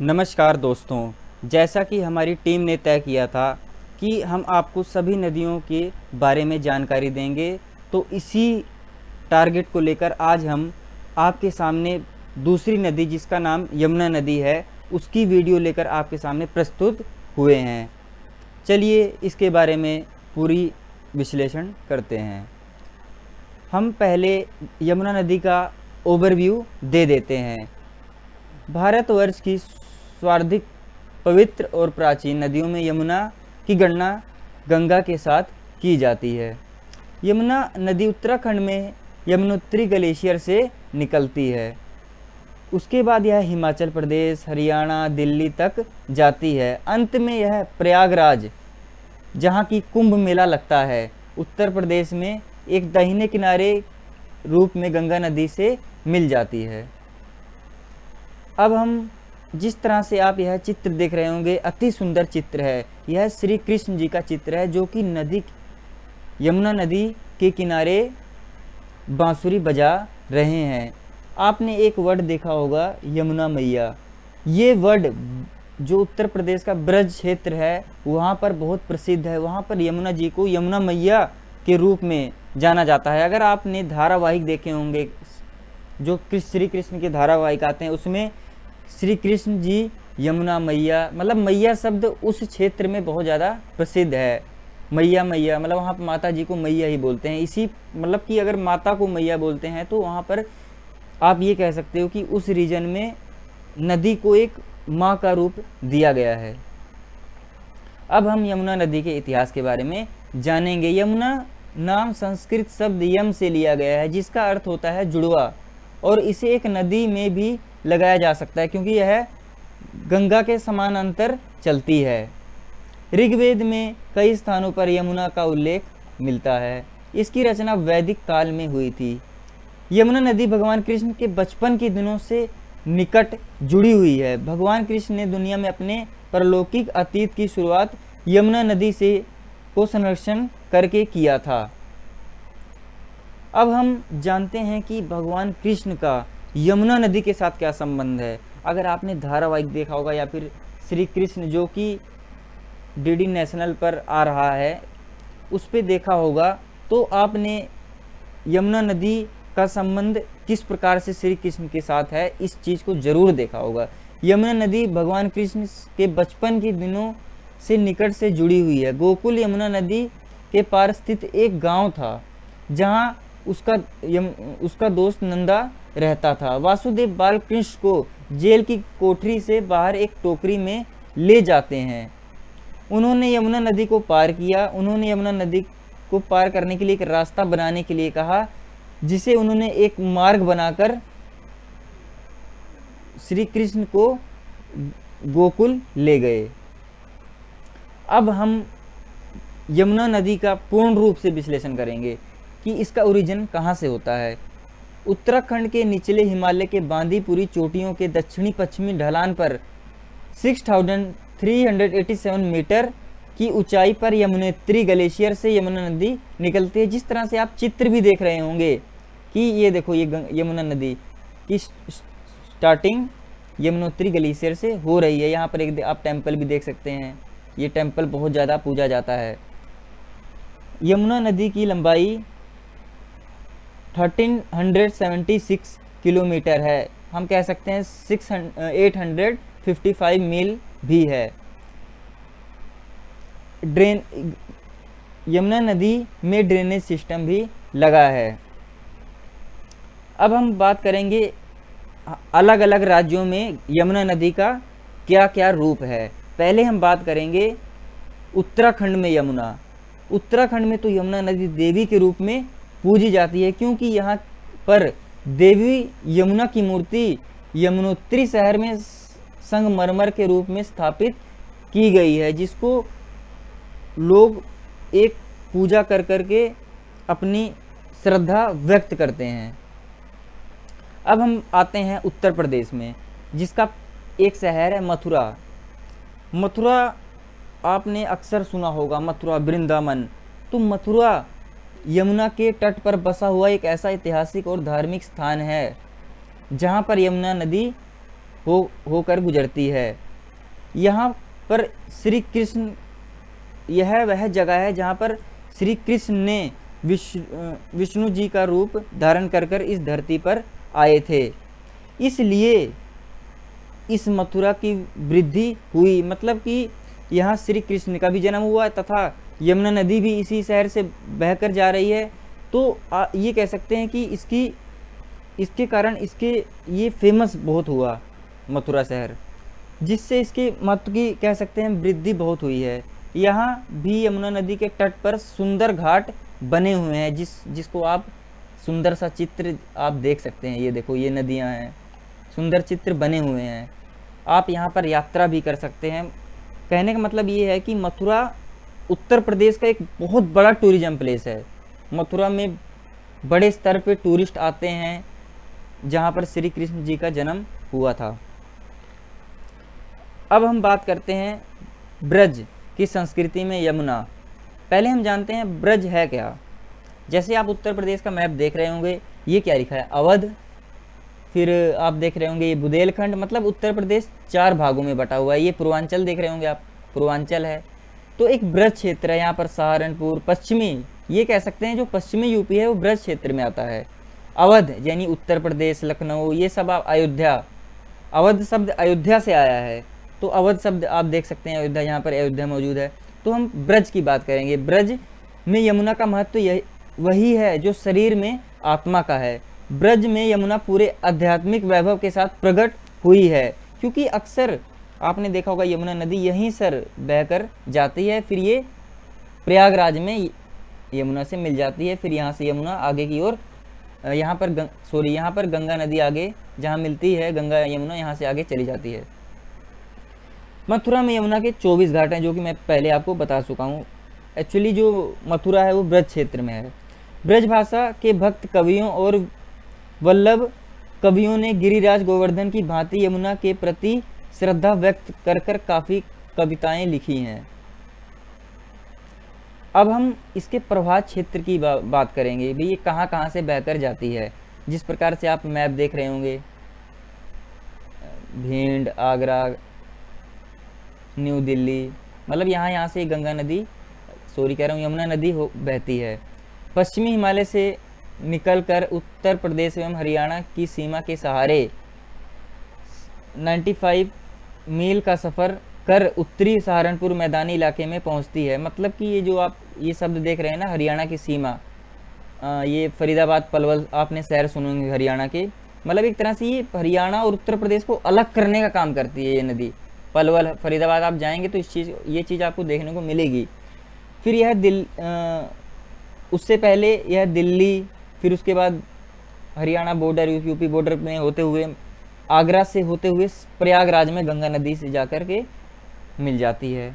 नमस्कार दोस्तों, जैसा कि हमारी टीम ने तय किया था कि हम आपको सभी नदियों के बारे में जानकारी देंगे, तो इसी टारगेट को लेकर आज हम आपके सामने दूसरी नदी जिसका नाम यमुना नदी है उसकी वीडियो लेकर आपके सामने प्रस्तुत हुए हैं। चलिए इसके बारे में पूरी विश्लेषण करते हैं। हम पहले यमुना नदी का ओवरव्यू दे देते हैं। भारतवर्ष की सर्वाधिक पवित्र और प्राचीन नदियों में यमुना की गणना गंगा के साथ की जाती है। यमुना नदी उत्तराखंड में यमुनोत्री ग्लेशियर से निकलती है। उसके बाद यह हिमाचल प्रदेश, हरियाणा, दिल्ली तक जाती है। अंत में यह प्रयागराज, जहाँ की कुंभ मेला लगता है, उत्तर प्रदेश में एक दाहिने किनारे रूप में गंगा नदी से मिल जाती है। अब हम जिस तरह से आप यह चित्र देख रहे होंगे, अति सुंदर चित्र है। यह श्री कृष्ण जी का चित्र है जो कि यमुना नदी के किनारे बांसुरी बजा रहे हैं। आपने एक वर्ड देखा होगा, यमुना मैया। ये वर्ड जो उत्तर प्रदेश का ब्रज क्षेत्र है वहाँ पर बहुत प्रसिद्ध है। वहाँ पर यमुना जी को यमुना मैया के रूप में जाना जाता है। अगर आपने धारावाहिक देखे होंगे जो श्री कृष्ण के धारावाहिक आते हैं, उसमें श्री कृष्ण जी यमुना मैया, मतलब मैया शब्द उस क्षेत्र में बहुत ज़्यादा प्रसिद्ध है। मैया मैया मतलब वहाँ पर माता जी को मैया ही बोलते हैं। इसी मतलब कि अगर माता को मैया बोलते हैं तो वहाँ पर आप ये कह सकते हो कि उस रीजन में नदी को एक माँ का रूप दिया गया है। अब हम यमुना नदी के इतिहास के बारे में जानेंगे। यमुना नाम संस्कृत शब्द यम से लिया गया है जिसका अर्थ होता है जुड़वा, और इसे एक नदी में भी लगाया जा सकता है क्योंकि यह गंगा के समानांतर चलती है। ऋग्वेद में कई स्थानों पर यमुना का उल्लेख मिलता है। इसकी रचना वैदिक काल में हुई थी। यमुना नदी भगवान कृष्ण के बचपन के दिनों से निकट जुड़ी हुई है। भगवान कृष्ण ने दुनिया में अपने परलौकिक अतीत की शुरुआत यमुना नदी से को संरक्षण करके किया था। अब हम जानते हैं कि भगवान कृष्ण का यमुना नदी के साथ क्या संबंध है। अगर आपने धारावाहिक देखा होगा या फिर श्री कृष्ण जो कि डीडी नेशनल पर आ रहा है उस पर देखा होगा, तो आपने यमुना नदी का संबंध किस प्रकार से श्री कृष्ण के साथ है इस चीज़ को जरूर देखा होगा। यमुना नदी भगवान कृष्ण के बचपन के दिनों से निकट से जुड़ी हुई है। गोकुल यमुना नदी के पार स्थित एक गांव था जहां उसका दोस्त नंदा रहता था। वासुदेव बाल कृष्ण को जेल की कोठरी से बाहर एक टोकरी में ले जाते हैं। उन्होंने यमुना नदी को पार किया। उन्होंने यमुना नदी को पार करने के लिए एक रास्ता बनाने के लिए कहा, जिसे उन्होंने एक मार्ग बनाकर श्री कृष्ण को गोकुल ले गए। अब हम यमुना नदी का पूर्ण रूप से विश्लेषण करेंगे कि इसका ओरिजिन कहाँ से होता है। उत्तराखंड के निचले हिमालय के बांदीपुरी चोटियों के दक्षिणी पश्चिमी ढलान पर 6387 मीटर की ऊंचाई पर यमुनोत्री ग्लेशियर से यमुना नदी निकलती है। जिस तरह से आप चित्र भी देख रहे होंगे कि ये देखो, ये यमुना नदी की स्टार्टिंग यमुनोत्री ग्लेशियर से हो रही है। यहाँ पर एक आप टेम्पल भी देख सकते हैं। ये टेम्पल बहुत ज़्यादा पूजा जाता है। यमुना नदी की लंबाई 1376 किलोमीटर है। हम कह सकते हैं 855 मील भी है। यमुना नदी में ड्रेनेज सिस्टम भी लगा है। अब हम बात करेंगे अलग अलग राज्यों में यमुना नदी का क्या क्या रूप है। पहले हम बात करेंगे उत्तराखंड में यमुना। उत्तराखंड में तो यमुना नदी देवी के रूप में पूजी जाती है क्योंकि यहाँ पर देवी यमुना की मूर्ति यमुनोत्री शहर में संगमरमर के रूप में स्थापित की गई है, जिसको लोग एक पूजा कर करके अपनी श्रद्धा व्यक्त करते हैं। अब हम आते हैं उत्तर प्रदेश में, जिसका एक शहर है मथुरा। मथुरा आपने अक्सर सुना होगा, मथुरा वृंदावन। तो मथुरा यमुना के तट पर बसा हुआ एक ऐसा ऐतिहासिक और धार्मिक स्थान है जहाँ पर यमुना नदी होकर गुजरती है। यहाँ पर श्री कृष्ण, यह वह जगह है जहाँ पर श्री कृष्ण ने विष्णु जी का रूप धारण कर इस धरती पर आए थे। इसलिए इस मथुरा की वृद्धि हुई, मतलब कि यहाँ श्री कृष्ण का भी जन्म हुआ तथा यमुना नदी भी इसी शहर से बहकर जा रही है। तो ये कह सकते हैं कि इसके कारण इसके ये फेमस बहुत हुआ मथुरा शहर, जिससे इसके महत्व की कह सकते हैं वृद्धि बहुत हुई है। यहाँ भी यमुना नदी के तट पर सुंदर घाट बने हुए हैं, जिसको आप सुंदर सा चित्र आप देख सकते हैं। ये देखो, ये नदियाँ हैं, सुंदर चित्र बने हुए हैं। आप यहाँ पर यात्रा भी कर सकते हैं। कहने का मतलब ये है कि मथुरा उत्तर प्रदेश का एक बहुत बड़ा टूरिज्म प्लेस है। मथुरा में बड़े स्तर पे टूरिस्ट आते हैं, जहाँ पर श्री कृष्ण जी का जन्म हुआ था। अब हम बात करते हैं ब्रज की संस्कृति में यमुना। पहले हम जानते हैं ब्रज है क्या। जैसे आप उत्तर प्रदेश का मैप देख रहे होंगे, ये क्या लिखा है, अवध, फिर आप देख रहे होंगे ये बुंदेलखंड, मतलब उत्तर प्रदेश 4 भागों में बटा हुआ है। ये पूर्वांचल देख रहे होंगे आप, पूर्वांचल है। तो एक ब्रज क्षेत्र है यहाँ पर, सहारनपुर पश्चिमी, ये कह सकते हैं जो पश्चिमी यूपी है वो ब्रज क्षेत्र में आता है। अवध यानी उत्तर प्रदेश, लखनऊ, ये सब आप अयोध्या, अवध शब्द अयोध्या से आया है। तो अवध शब्द आप देख सकते हैं अयोध्या, यहाँ पर अयोध्या मौजूद है। तो हम ब्रज की बात करेंगे। ब्रज में यमुना का महत्व यही वही है जो शरीर में आत्मा का है। ब्रज में यमुना पूरे आध्यात्मिक वैभव के साथ प्रकट हुई है, क्योंकि अक्सर आपने देखा होगा यमुना नदी यहीं सर बहकर जाती है, फिर ये प्रयागराज में यमुना से मिल जाती है। फिर यहाँ से यमुना आगे की ओर यहाँ पर गंगा नदी आगे जहाँ मिलती है, गंगा यमुना यहाँ से आगे चली जाती है। मथुरा में यमुना के 24 घाट हैं, जो कि मैं पहले आपको बता चुका हूँ। एक्चुअली जो मथुरा है वो ब्रज क्षेत्र में है। ब्रज भाषा के भक्त कवियों और वल्लभ कवियों ने गिरिराज गोवर्धन की भांति यमुना के प्रति श्रद्धा व्यक्त कर काफ़ी कविताएं लिखी हैं। अब हम इसके प्रवाह क्षेत्र की बात करेंगे भी, ये कहाँ से बहकर जाती है। जिस प्रकार से आप मैप देख रहे होंगे, भिंड, आगरा, न्यू दिल्ली, मतलब यहाँ से गंगा नदी, यमुना नदी बहती है। पश्चिमी हिमालय से निकलकर उत्तर प्रदेश एवं हरियाणा की सीमा के सहारे 95 मील का सफ़र कर उत्तरी सहारनपुर मैदानी इलाके में पहुंचती है। मतलब कि ये जो आप ये शब्द देख रहे हैं ना, हरियाणा की सीमा, ये फरीदाबाद, पलवल, आपने शहर सुने होंगे हरियाणा के। मतलब एक तरह से ये हरियाणा और उत्तर प्रदेश को अलग करने का काम करती है ये नदी। पलवल, फरीदाबाद आप जाएंगे तो ये चीज़ आपको देखने को मिलेगी। फिर यह उससे पहले यह दिल्ली, फिर उसके बाद हरियाणा बॉर्डर, यूपी बॉर्डर में होते हुए आगरा से होते हुए प्रयागराज में गंगा नदी से जाकर के मिल जाती है।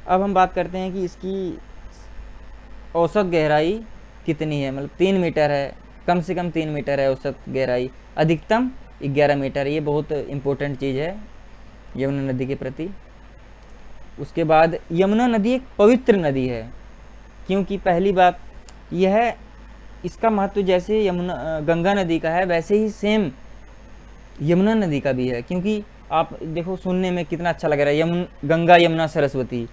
अब हम बात करते हैं कि इसकी औसत गहराई कितनी है। मतलब 3 मीटर है, कम से कम 3 मीटर है औसत गहराई, अधिकतम 11 मीटर। ये बहुत इम्पोर्टेंट चीज़ है यमुना नदी के प्रति। उसके बाद यमुना नदी एक पवित्र नदी है, क्योंकि पहली बात यह, इसका महत्व जैसे गंगा नदी का है वैसे ही सेम यमुना नदी का भी है। क्योंकि आप देखो, सुनने में कितना अच्छा लग रहा है, गंगा यमुना सरस्वती,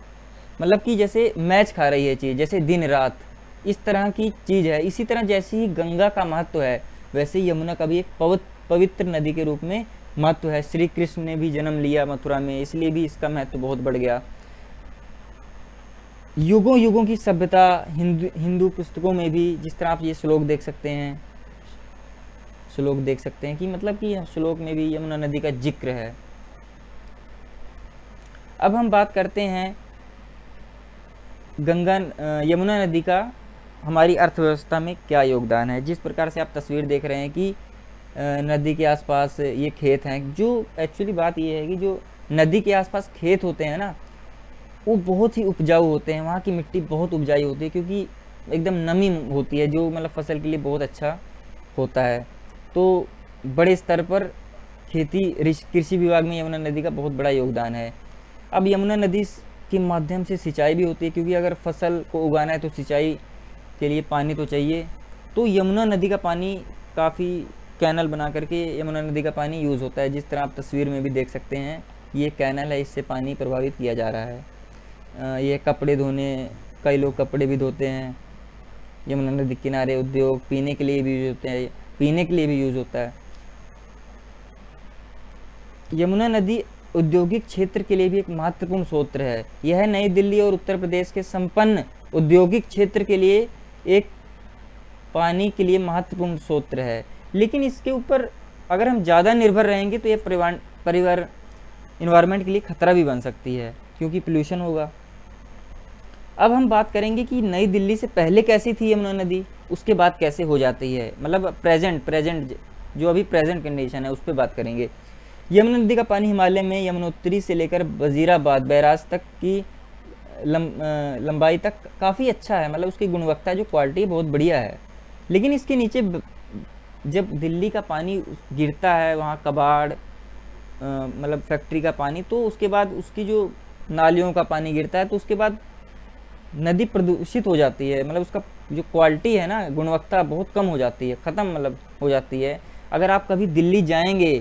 मतलब कि जैसे मैच खा रही है चीज़, जैसे दिन रात, इस तरह की चीज़ है। इसी तरह जैसे ही गंगा का महत्व है वैसे ही यमुना का भी एक पवित्र नदी के रूप में महत्व है। श्री कृष्ण ने भी जन्म लिया मथुरा में, इसलिए भी इसका महत्व बहुत बढ़ गया। युगों युगों की सभ्यता हिंदू पुस्तकों में भी, जिस तरह आप ये श्लोक देख सकते हैं, कि मतलब कि श्लोक में भी यमुना नदी का जिक्र है। अब हम बात करते हैं यमुना नदी का हमारी अर्थव्यवस्था में क्या योगदान है। जिस प्रकार से आप तस्वीर देख रहे हैं कि नदी के आसपास ये खेत हैं, जो एक्चुअली बात ये है कि जो नदी के आसपास खेत होते हैं ना, वो बहुत ही उपजाऊ होते हैं। वहाँ की मिट्टी बहुत उपजाऊ होती है, क्योंकि एकदम नमी होती है, जो मतलब फसल के लिए बहुत अच्छा होता है। तो बड़े स्तर पर कृषि विभाग में यमुना नदी का बहुत बड़ा योगदान है। अब यमुना नदी के माध्यम से सिंचाई भी होती है, क्योंकि अगर फसल को उगाना है तो सिंचाई के लिए पानी तो चाहिए। तो यमुना नदी का पानी काफ़ी कैनल बना करके यमुना नदी का पानी यूज़ होता है। जिस तरह आप तस्वीर में भी देख सकते हैं, ये कैनल है, इससे पानी प्रभावित किया जा रहा है। ये कपड़े धोने, कई लोग कपड़े भी धोते हैं यमुना नदी के किनारे। उद्योग, पीने के लिए भी यूज होते हैं, पीने के लिए भी यूज़ होता है। यमुना नदी औद्योगिक क्षेत्र के लिए भी एक महत्वपूर्ण स्रोत है। यह नई दिल्ली और उत्तर प्रदेश के संपन्न औद्योगिक क्षेत्र के लिए एक पानी के लिए महत्वपूर्ण स्रोत है। लेकिन इसके ऊपर अगर हम ज़्यादा निर्भर रहेंगे तो यह परिवार इन्वायरमेंट के लिए खतरा भी बन सकती है, क्योंकि पोल्यूशन होगा। अब हम बात करेंगे कि नई दिल्ली से पहले कैसी थी यमुना नदी, उसके बाद कैसे हो जाती है, मतलब प्रेजेंट जो अभी प्रेजेंट कंडीशन है उस पर बात करेंगे। यमुना नदी का पानी हिमालय में यमुनोत्री से लेकर वजीराबाद बैराज तक की लंबाई तक काफ़ी अच्छा है, मतलब उसकी गुणवत्ता जो क्वालिटी है बहुत बढ़िया है। लेकिन इसके नीचे जब दिल्ली का पानी गिरता है, वहाँ कबाड़ मतलब फैक्ट्री का पानी, तो उसके बाद उसकी जो नालियों का पानी गिरता है, तो उसके बाद नदी प्रदूषित हो जाती है। मतलब उसका जो क्वालिटी है ना, गुणवत्ता बहुत कम हो जाती है, ख़त्म मतलब हो जाती है। अगर आप कभी दिल्ली जाएंगे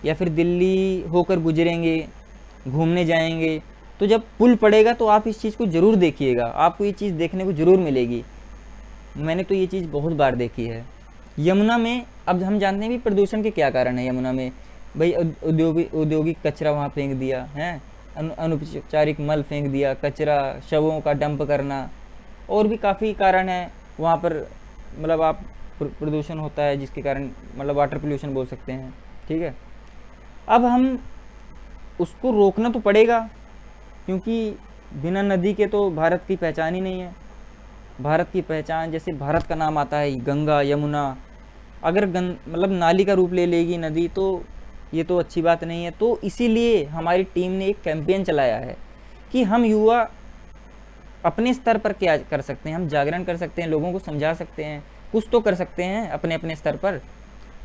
या फिर दिल्ली होकर गुजरेंगे, घूमने जाएंगे, तो जब पुल पड़ेगा तो आप इस चीज़ को ज़रूर देखिएगा, आपको ये चीज़ देखने को ज़रूर मिलेगी। मैंने तो ये चीज़ बहुत बार देखी है। यमुना में अब हम जानते हैं भी प्रदूषण के क्या कारण है। यमुना में भाई औद्योगिक कचरा वहाँ फेंक दिया है, अनौपचारिक मल फेंक दिया, कचरा, शवों का डंप करना, और भी काफ़ी कारण है वहाँ पर। मतलब आप प्रदूषण होता है जिसके कारण मतलब वाटर पोल्यूशन बोल सकते हैं, ठीक है। अब हम उसको रोकना तो पड़ेगा, क्योंकि बिना नदी के तो भारत की पहचान ही नहीं है। भारत की पहचान, जैसे भारत का नाम आता है गंगा, यमुना, अगर मतलब नाली का रूप ले लेगी नदी तो ये तो अच्छी बात नहीं है। तो इसीलिए हमारी टीम ने एक कैंपेन चलाया है कि हम युवा अपने स्तर पर क्या कर सकते हैं। हम जागरण कर सकते हैं, लोगों को समझा सकते हैं, कुछ तो कर सकते हैं अपने अपने स्तर पर।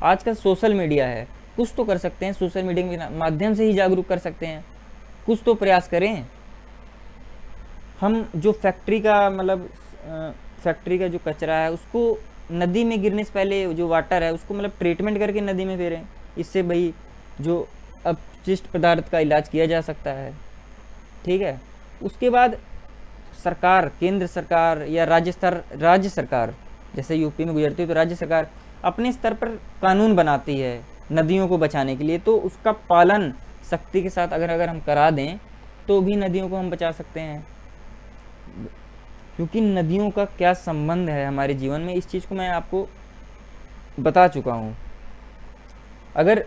आजकल सोशल मीडिया है, कुछ तो कर सकते हैं, सोशल मीडिया के माध्यम से ही जागरूक कर सकते हैं। कुछ तो प्रयास करें। हम जो फैक्ट्री का मतलब फैक्ट्री का जो कचरा है उसको नदी में गिरने से पहले जो वाटर है उसको मतलब ट्रीटमेंट करके नदी में फेरें। इससे भाई जो अपशिष्ट पदार्थ का इलाज किया जा सकता है, ठीक है। उसके बाद सरकार, केंद्र सरकार या राज्य सरकार, जैसे यूपी में गुजरती है तो राज्य सरकार अपने स्तर पर कानून बनाती है नदियों को बचाने के लिए। तो उसका पालन सख्ती के साथ अगर हम करा दें तो भी नदियों को हम बचा सकते हैं। क्योंकि नदियों का क्या संबंध है हमारे जीवन में, इस चीज़ को मैं आपको बता चुका हूँ। अगर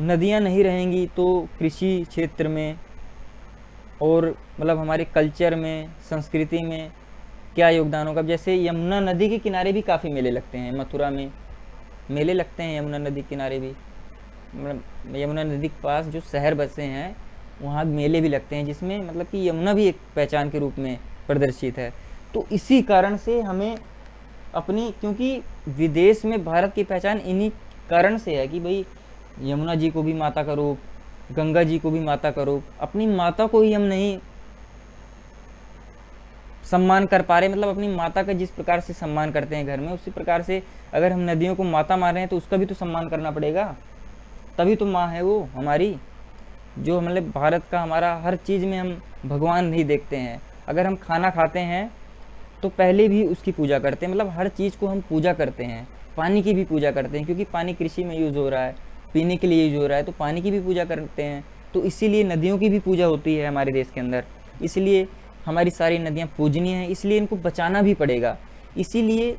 नदियाँ नहीं रहेंगी तो कृषि क्षेत्र में और मतलब हमारे कल्चर में, संस्कृति में क्या योगदान होगा। जैसे यमुना नदी के किनारे भी काफ़ी मेले लगते हैं, मथुरा में मेले लगते हैं यमुना नदी के किनारे भी। मतलब यमुना नदी के पास जो शहर बसे हैं वहाँ मेले भी लगते हैं, जिसमें मतलब कि यमुना भी एक पहचान के रूप में प्रदर्शित है। तो इसी कारण से हमें अपनी, क्योंकि विदेश में भारत की पहचान इन्हीं कारण से है कि भाई यमुना जी को भी माता का रूप, गंगा जी को भी माता का रूप, अपनी माता को ही हम नहीं सम्मान कर पा रहे। मतलब अपनी माता का जिस प्रकार से सम्मान करते हैं घर में, उसी प्रकार से अगर हम नदियों को माता मान रहे हैं तो उसका भी तो सम्मान करना पड़ेगा। तभी तो माँ है वो हमारी, जो मतलब भारत का हमारा हर चीज़ में हम भगवान नहीं देखते हैं। अगर हम खाना खाते हैं तो पहले भी उसकी पूजा करते हैं, मतलब हर चीज़ को हम पूजा करते हैं। पानी की भी पूजा करते हैं, क्योंकि पानी कृषि में यूज़ हो रहा है, पीने के लिए यूज हो रहा है, तो पानी की भी पूजा करते हैं। तो इसीलिए नदियों की भी पूजा होती है हमारे देश के अंदर। इसलिए हमारी सारी नदियाँ पूजनीय हैं, इसलिए इनको बचाना भी पड़ेगा। इसीलिए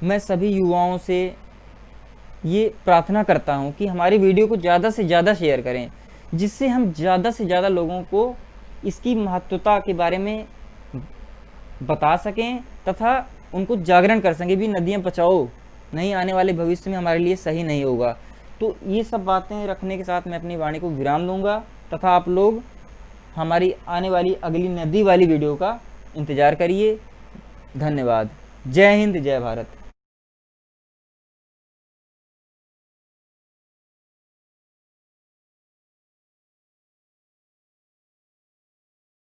मैं सभी युवाओं से ये प्रार्थना करता हूँ कि हमारी वीडियो को ज़्यादा से ज़्यादा शेयर करें, जिससे हम ज़्यादा से ज़्यादा लोगों को इसकी महत्वता के बारे में बता सकें तथा उनको जागरण कर सकें भी नदियाँ बचाओ, नहीं आने वाले भविष्य में हमारे लिए सही नहीं होगा। तो ये सब बातें रखने के साथ मैं अपनी वाणी को विराम दूंगा तथा आप लोग हमारी आने वाली अगली नदी वाली वीडियो का इंतज़ार करिए। धन्यवाद। जय हिंद, जय भारत।